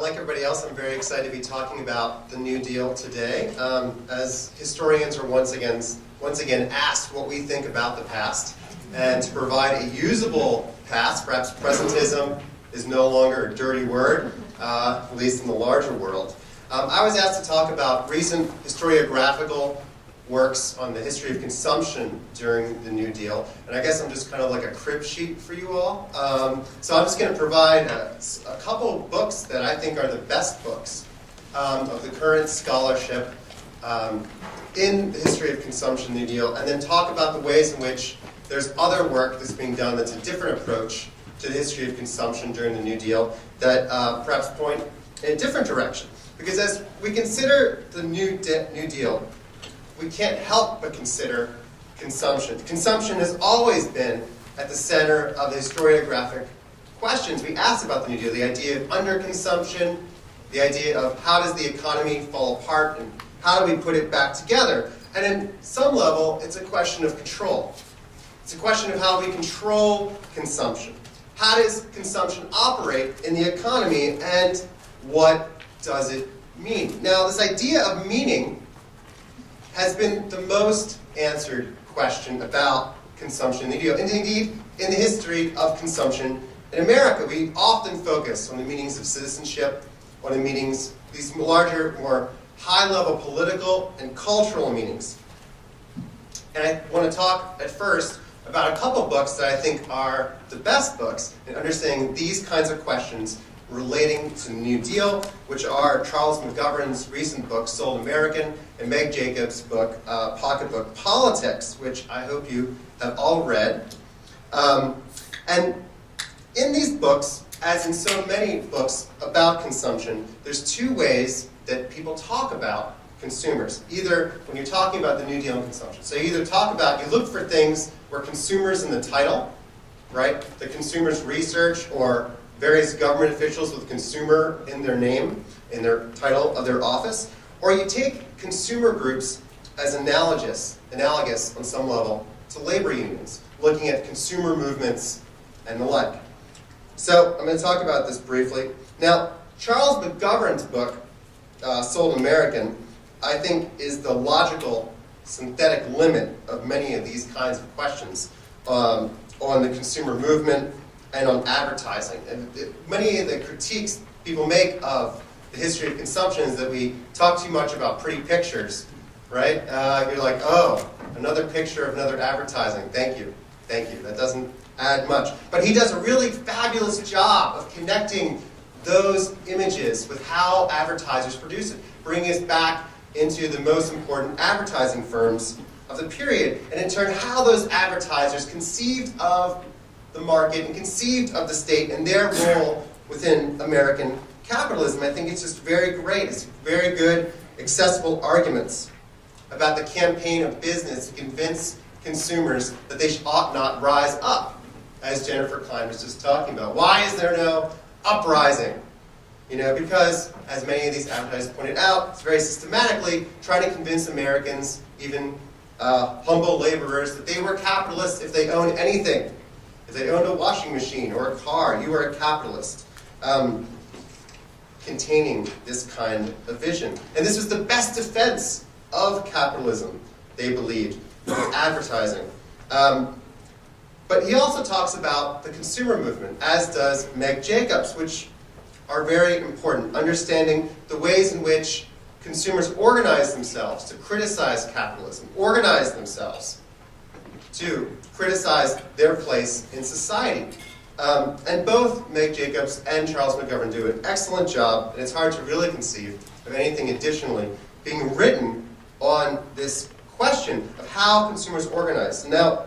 like everybody else, I'm very excited to be talking about the New Deal today. As historians are once again asked what we think about the past, and to provide a usable past, perhaps presentism is no longer a dirty word, at least in the larger world. I was asked to talk about recent historiographical works on the history of consumption during the New Deal, and I guess I'm just kind of like a crib sheet for you all. So I'm just going to provide a couple of books that I think are the best books of the current scholarship in the history of consumption New Deal, and then talk about the ways in which there's other work that's being done that's a different approach to the history of consumption during the New Deal that perhaps point in a different direction. Because as we consider the New Deal, we can't help but consider consumption. Consumption has always been at the center of the historiographic questions we ask about the New Deal. The idea of underconsumption, the idea of how does the economy fall apart and how do we put it back together. And in some level, it's a question of control. It's a question of how we control consumption. How does consumption operate in the economy, and what does it mean? Now, this idea of meaning has been the most answered question about consumption in the New Deal. And indeed, in the history of consumption in America, we often focus on the meanings of citizenship, on the meanings, these larger, more high-level political and cultural meanings. And I want to talk at first about a couple books that I think are the best books in understanding these kinds of questions relating to the New Deal, which are Charles McGovern's recent book, Sold American, and Meg Jacobs' book, Pocketbook Politics, which I hope you have all read. And in these books, as in so many books about consumption, there's two ways that people talk about consumers. Either when you're talking about the New Deal and consumption. So you either talk about, you look for things where consumers in the title, right? The consumers research or various government officials with consumer in their name, in their title of their office, or you take consumer groups as analogous on some level to labor unions, looking at consumer movements and the like. So I'm going to talk about this briefly. Now, Charles McGovern's book, Sold American, I think is the logical synthetic limit of many of these kinds of questions on the consumer movement and on advertising. And many of the critiques people make of the history of consumption is that we talk too much about pretty pictures, right? You're like, oh, another picture of another advertising. Thank you. That doesn't add much. But he does a really fabulous job of connecting those images with how advertisers produce it, bringing us back into the most important advertising firms of the period, and in turn how those advertisers conceived of the market and conceived of the state and their role within American capitalism. I think it's just very great. It's very good, accessible arguments about the campaign of business to convince consumers that they ought not rise up, as Jennifer Klein was just talking about. Why is there no uprising? Because, as many of these advertisers pointed out, it's very systematically trying to convince Americans, even humble laborers, that they were capitalists if they owned anything. If they owned a washing machine or a car, you were a capitalist. Containing this kind of vision. And this was the best defense of capitalism, they believed, advertising. But he also talks about the consumer movement, as does Meg Jacobs, which are very important. Understanding the ways in which consumers organize themselves to criticize capitalism, organize themselves to criticize their place in society. And both Meg Jacobs and Charles McGovern do an excellent job, and it's hard to really conceive of anything additionally being written on this question of how consumers organize. Now,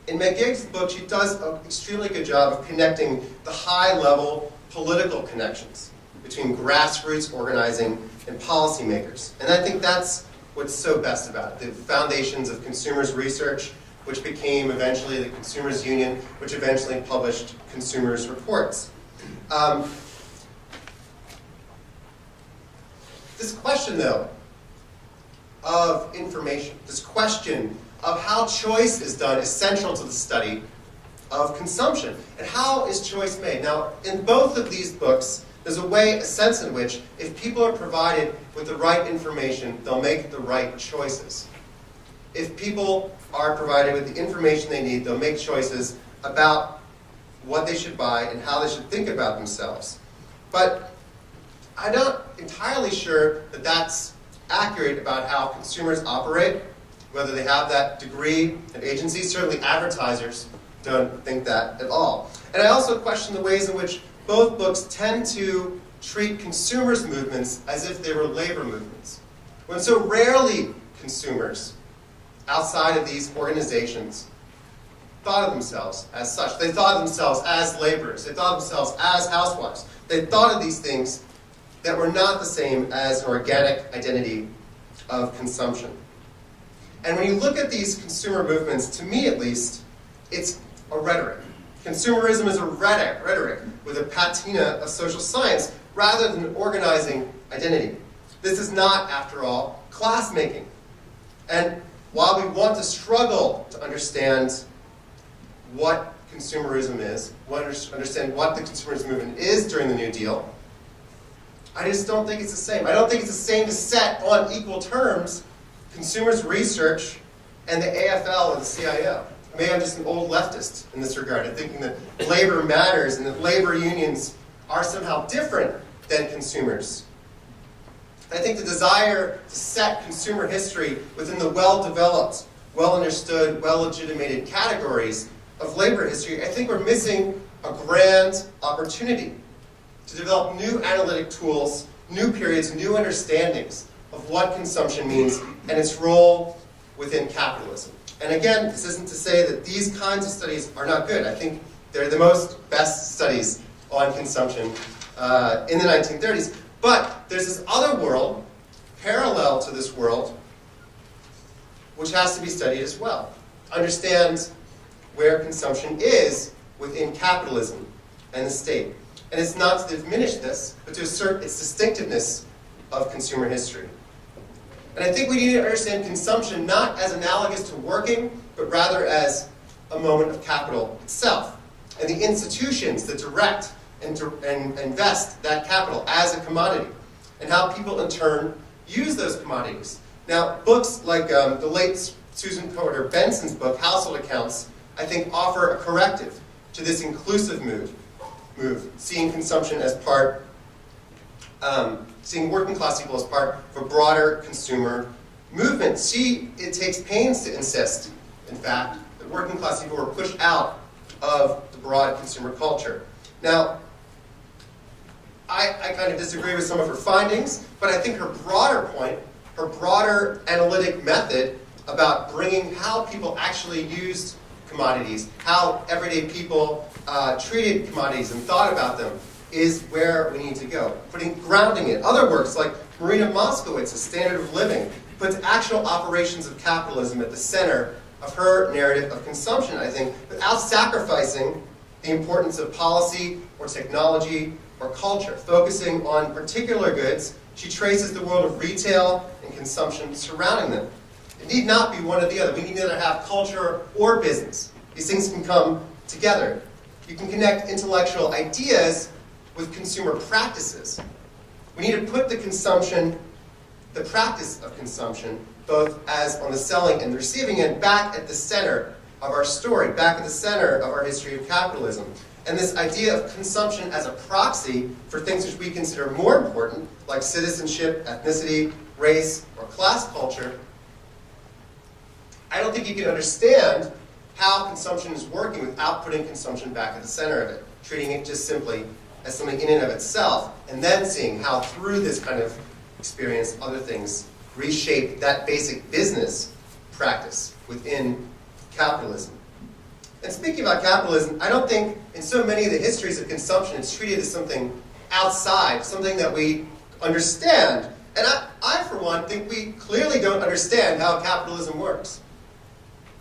in Meg Jacobs' book, she does an extremely good job of connecting the high-level political connections between grassroots organizing and policymakers. And I think that's what's so best about it. The foundations of consumers research, which became eventually the Consumers Union, which eventually published Consumers Reports. This question, though, of information, this question of how choice is done is central to the study of consumption. And how is choice made? Now, in both of these books, There's a sense in which if people are provided with the right information, they'll make the right choices. If people are provided with the information they need, they'll make choices about what they should buy and how they should think about themselves. But I'm not entirely sure that that's accurate about how consumers operate, whether they have that degree of agency. Certainly advertisers don't think that at all. And I also question the ways in which both books tend to treat consumers' movements as if they were labor movements. When so rarely consumers outside of these organizations thought of themselves as such. They thought of themselves as laborers. They thought of themselves as housewives. They thought of these things that were not the same as an organic identity of consumption. And when you look at these consumer movements, to me at least, it's a rhetoric. Consumerism is a rhetoric with a patina of social science rather than organizing identity. This is not, after all, class-making. And while we want to struggle to understand what consumerism is, understand what the consumerism movement is during the New Deal, I just don't think it's the same. I don't think it's the same to set on equal terms consumers' research and the AFL and the CIO. Maybe I'm just an old leftist in this regard, thinking that labor matters and that labor unions are somehow different than consumers. I think the desire to set consumer history within the well-developed, well-understood, well-legitimated categories of labor history, I think we're missing a grand opportunity to develop new analytic tools, new periods, new understandings of what consumption means and its role within capitalism. And again, this isn't to say that these kinds of studies are not good. I think they're the best studies on consumption in the 1930s. But there's this other world, parallel to this world, which has to be studied as well. Understand where consumption is within capitalism and the state. And it's not to diminish this, but to assert its distinctiveness of consumer history. And I think we need to understand consumption not as analogous to working, but rather as a moment of capital itself, and the institutions that direct and invest that capital as a commodity, and how people in turn use those commodities. Now, books like the late Susan Porter Benson's book, Household Accounts, I think offer a corrective to this inclusive move, seeing consumption as part, seeing working class people as part of a broader consumer movement. It takes pains to insist, in fact, that working class people were pushed out of the broad consumer culture. Now, I kind of disagree with some of her findings, but I think her broader point, her broader analytic method about bringing how people actually used commodities, how everyday people treated commodities and thought about them, is where we need to go. Grounding it. Other works like Marina Moskowitz, A Standard of Living, puts actual operations of capitalism at the center of her narrative of consumption, I think, without sacrificing the importance of policy or technology or culture. Focusing on particular goods, she traces the world of retail and consumption surrounding them. It need not be one or the other. We need neither have culture or business. These things can come together. You can connect intellectual ideas with consumer practices. We need to put the practice of consumption, both as on the selling and the receiving end, back at the center of our story, back at the center of our history of capitalism. And this idea of consumption as a proxy for things which we consider more important, like citizenship, ethnicity, race, or class culture, I don't think you can understand how consumption is working without putting consumption back at the center of it, treating it just simply as something in and of itself, and then seeing how through this kind of experience other things reshape that basic business practice within capitalism. And speaking about capitalism, I don't think in so many of the histories of consumption it's treated as something outside, something that we understand. And I for one, think we clearly don't understand how capitalism works.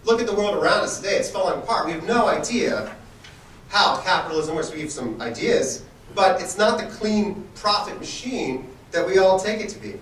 Look at the world around us today. It's falling apart. We have no idea how capitalism works. We have some ideas, but it's not the clean profit machine that we all take it to be.